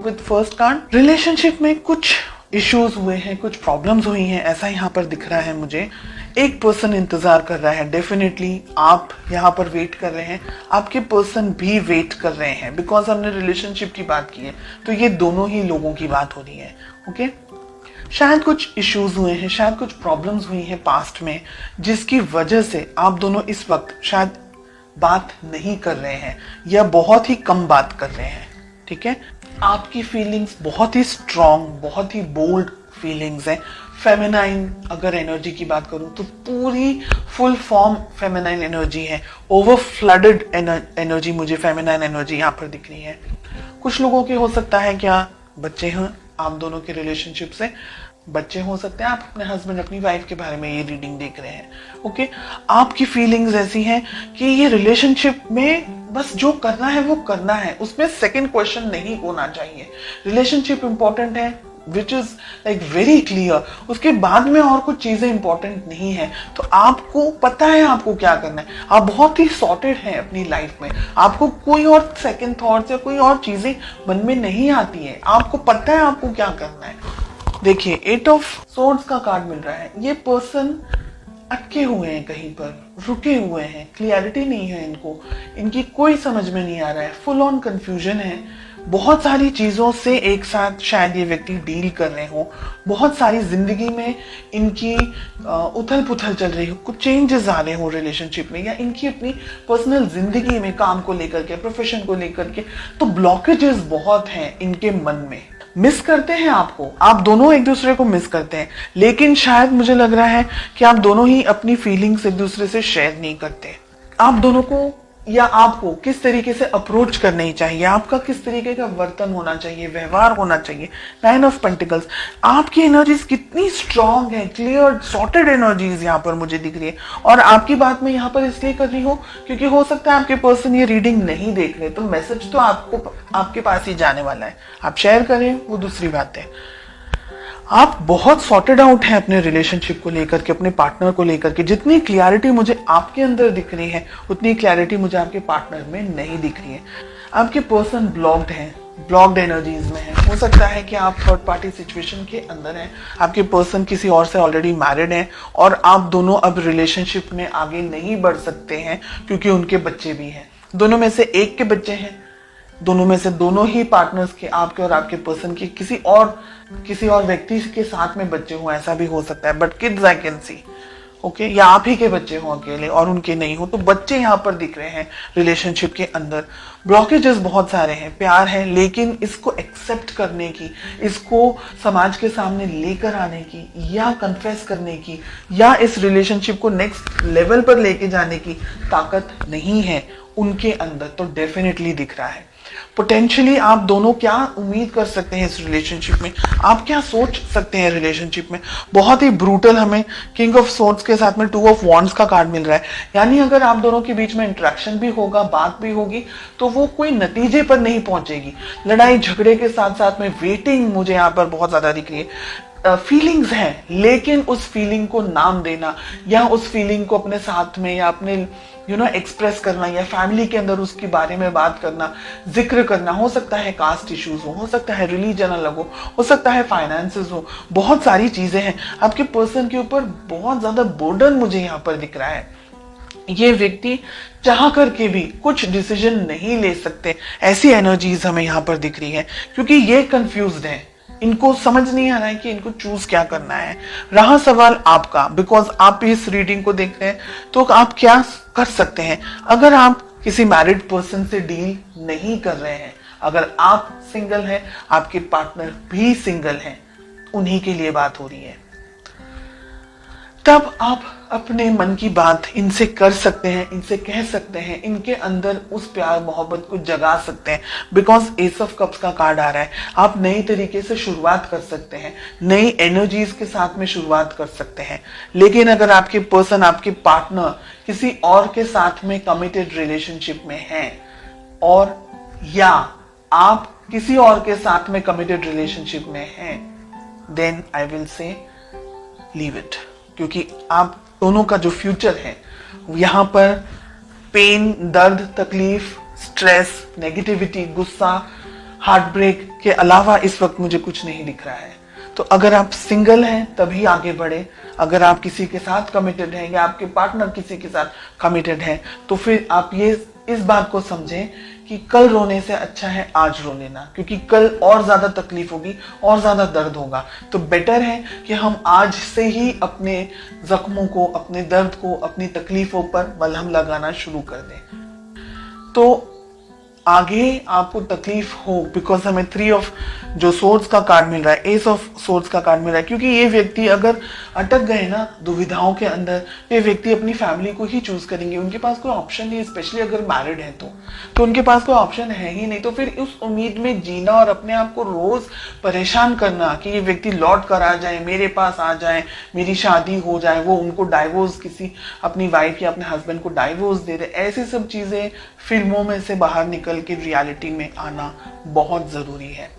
With first card relationship में कुछ issues हुए हैं, कुछ प्रॉब्लम्स हुई हैं, ऐसा यहाँ पर दिख रहा है मुझे। एक पर्सन इंतजार कर रहा है, डेफिनेटली आप यहाँ पर वेट कर रहे हैं, आपके पर्सन भी वेट कर रहे हैं, बिकॉज हमने रिलेशनशिप की बात की है तो ये दोनों ही लोगों की बात हो रही है। ओके, शायद कुछ इश्यूज हुए हैं, शायद कुछ प्रॉब्लम्स हुई हैं पास्ट में, जिसकी वजह से आप दोनों इस वक्त शायद बात नहीं कर रहे हैं या बहुत ही कम बात कर रहे हैं। ठीक है, आपकी फीलिंग्स बहुत ही स्ट्रॉन्ग, बहुत ही बोल्ड फीलिंग्स हैं। फेमिनाइन अगर एनर्जी की बात करूं तो पूरी फुल फॉर्म फेमिनाइन एनर्जी है, ओवर फ्लडेड एनर्जी मुझे फेमिनाइन एनर्जी यहाँ पर दिख रही है। कुछ लोगों के हो सकता है क्या बच्चे हैं आप दोनों के रिलेशनशिप से, बच्चे हो सकते हैं, आप अपने हस्बैंड अपनी वाइफ के बारे में ये रीडिंग देख रहे हैं। ओके, आपकी फीलिंग्स ऐसी हैं कि ये रिलेशनशिप में बस जो करना है वो करना है, उसमें सेकंड क्वेश्चन नहीं होना चाहिए। रिलेशनशिप इंपॉर्टेंट है, which is like very clear, उसके बाद में और कुछ चीजें इंपॉर्टेंट नहीं है। तो आपको पता है आपको क्या करना है, आप बहुत ही सॉर्टेड हैं अपनी लाइफ में, आपको कोई और सेकंड थॉट्स या कोई और चीजें मन में नहीं आती है, आपको पता है आपको क्या करना है। देखिए, 8 ऑफ सोर्ड्स का कार्ड मिल रहा है। ये पर्सन अटके हुए हैं, कहीं पर रुके हुए हैं, क्लियरिटी नहीं है इनको, इनकी कोई समझ में नहीं आ रहा है, फुल ऑन कंफ्यूजन है। बहुत सारी चीजों से एक साथ शायद ये व्यक्ति डील कर रहे हो, बहुत सारी जिंदगी में इनकी उथल पुथल चल रही हो, कुछ चेंजेस आ रहे हो रिलेशनशिप में, या इनकी अपनी पर्सनल जिंदगी में काम को लेकर के, प्रोफेशन को लेकर के, तो ब्लॉकेजेस बहुत हैं इनके मन में। मिस करते हैं आपको, आप दोनों एक दूसरे को मिस करते हैं, लेकिन शायद मुझे लग रहा है कि आप दोनों ही अपनी फीलिंग्स एक दूसरे से शेयर नहीं करते। आप दोनों को या आपको किस तरीके से अप्रोच करनी चाहिए, आपका किस तरीके का वर्तन होना चाहिए, व्यवहार होना चाहिए। 9 ऑफ पेंटिकल्स, आपकी एनर्जीज कितनी स्ट्रांग है, क्लियर सॉर्टेड एनर्जीज यहाँ पर मुझे दिख रही है। और आपकी बात मैं यहाँ पर इसलिए कर रही हूँ क्योंकि हो सकता है आपके पर्सन ये रीडिंग नहीं देख रहे, तो मैसेज तो आपको आपके पास ही जाने वाला है, आप शेयर करें वो दूसरी बात है। आप बहुत सॉर्टेड आउट हैं अपने रिलेशनशिप को लेकर के, अपने पार्टनर को लेकर के। जितनी क्लैरिटी मुझे आपके अंदर दिख रही है उतनी क्लैरिटी मुझे आपके पार्टनर में नहीं दिख रही है। आपके पर्सन ब्लॉक्ड हैं, ब्लॉक्ड एनर्जीज में है। हो सकता है कि आप थर्ड पार्टी सिचुएशन के अंदर हैं, आपके पर्सन किसी और से ऑलरेडी मैरिड हैं और आप दोनों अब रिलेशनशिप में आगे नहीं बढ़ सकते हैं क्योंकि उनके बच्चे भी हैं। दोनों में से एक के बच्चे हैं, दोनों में से दोनों ही पार्टनर्स के, आपके और आपके पर्सन के किसी और व्यक्ति के साथ में बच्चे हों, ऐसा भी हो सकता है। But kids I can see, okay, या आप ही के बच्चे हों अकेले और उनके नहीं हो, तो बच्चे यहाँ पर दिख रहे हैं रिलेशनशिप के अंदर। ब्लॉकेजेस बहुत सारे हैं, प्यार है लेकिन इसको एक्सेप्ट करने की, इसको समाज के सामने लेकर आने की या कन्फेस करने की या इस रिलेशनशिप को नेक्स्ट लेवल पर लेके जाने की ताकत नहीं है उनके अंदर, तो डेफिनेटली दिख रहा है। पोटेंशियली आप दोनों क्या उम्मीद कर सकते हैं इस रिलेशनशिप में, आप क्या सोच सकते हैं रिलेशनशिप में। बहुत ही ब्रूटल हमें किंग ऑफ सोर्ड्स के साथ में 2 ऑफ वॉन्ड्स का कार्ड मिल रहा है, यानी अगर आप दोनों के बीच में इंटरेक्शन भी होगा, बात भी होगी, तो वो कोई नतीजे पर नहीं पहुंचेगी। लड़ाई झगड़े के साथ साथ में वेटिंग मुझे यहाँ पर बहुत ज्यादा दिख रही है। फीलिंग्स हैं लेकिन उस फीलिंग को नाम देना या उस फीलिंग को अपने साथ में या अपने एक्सप्रेस करना या फैमिली के अंदर उसके बारे में बात करना, जिक्र करना, हो सकता है कास्ट इश्यूज हो सकता है रिलीजन अलग हो सकता है फाइनेंसेस हो, बहुत सारी चीजें हैं। आपके पर्सन के ऊपर बहुत ज्यादा बर्डन मुझे यहाँ पर दिख रहा है। ये व्यक्ति चाह करके भी कुछ डिसीजन नहीं ले सकते, ऐसी एनर्जीज हमें यहाँ पर दिख रही है क्योंकि ये कंफ्यूज्ड है, इनको समझ नहीं आ रहा है कि इनको चूज क्या करना है। रहा सवाल आपका, बिकॉज आप इस रीडिंग को देख रहे हैं, तो आप क्या कर सकते हैं। अगर आप किसी मैरिड पर्सन से डील नहीं कर रहे हैं, अगर आप सिंगल हैं, आपके पार्टनर भी सिंगल हैं, उन्हीं के लिए बात हो रही है, तब आप अपने मन की बात इनसे कर सकते हैं, इनसे कह सकते हैं, इनके अंदर उस प्यार मोहब्बत को जगा सकते हैं। बिकॉज एस ऑफ कप्स का कार्ड आ रहा है, आप नई तरीके से शुरुआत कर सकते हैं, नई एनर्जीज के साथ में शुरुआत कर सकते हैं। लेकिन अगर आपके पर्सन, आपके पार्टनर किसी और के साथ में कमिटेड रिलेशनशिप में हैं, और या आप किसी और के साथ में कमिटेड रिलेशनशिप में हैं, then I will say leave it, क्योंकि आप दोनों का जो फ्यूचर है यहाँ पर पेन, दर्द, तकलीफ, स्ट्रेस, नेगेटिविटी, गुस्सा, हार्ट ब्रेक, के अलावा इस वक्त मुझे कुछ नहीं दिख रहा है। तो अगर आप सिंगल हैं तभी आगे बढ़े, अगर आप किसी के साथ कमिटेड हैं या आपके पार्टनर किसी के साथ कमिटेड है तो फिर आप ये इस बात को समझें कि कल रोने से अच्छा है आज रो लेना, क्योंकि कल और ज्यादा तकलीफ होगी और ज्यादा दर्द होगा। तो बेटर है कि हम आज से ही अपने जख्मों को, अपने दर्द को, अपनी तकलीफों पर मलहम लगाना शुरू कर दें। तो आगे आपको तकलीफ हो, बिकॉज हमें 3 ऑफ जो सोर्ड्स का कार्ड मिल रहा है, एस ऑफ सोर्ड्स का कार्ड मिल रहा है, क्योंकि ये व्यक्ति अगर अटक गए ना दुविधाओं के अंदर, ये व्यक्ति अपनी फैमिली को ही चूज करेंगे। उनके पास कोई ऑप्शन नहीं, स्पेशली अगर मैरिड है तो उनके पास कोई ऑप्शन है ही नहीं। तो फिर उस उम्मीद में जीना और अपने आप को रोज परेशान करना कि ये व्यक्ति लौट कर आ जाए, मेरे पास आ जाए, मेरी शादी हो जाए, वो उनको डाइवोर्स, किसी अपनी वाइफ या अपने हस्बैंड को डाइवोर्स दे दे, ऐसी सब चीजें फिल्मों में से बाहर निकल के रियलिटी में आना बहुत जरूरी है।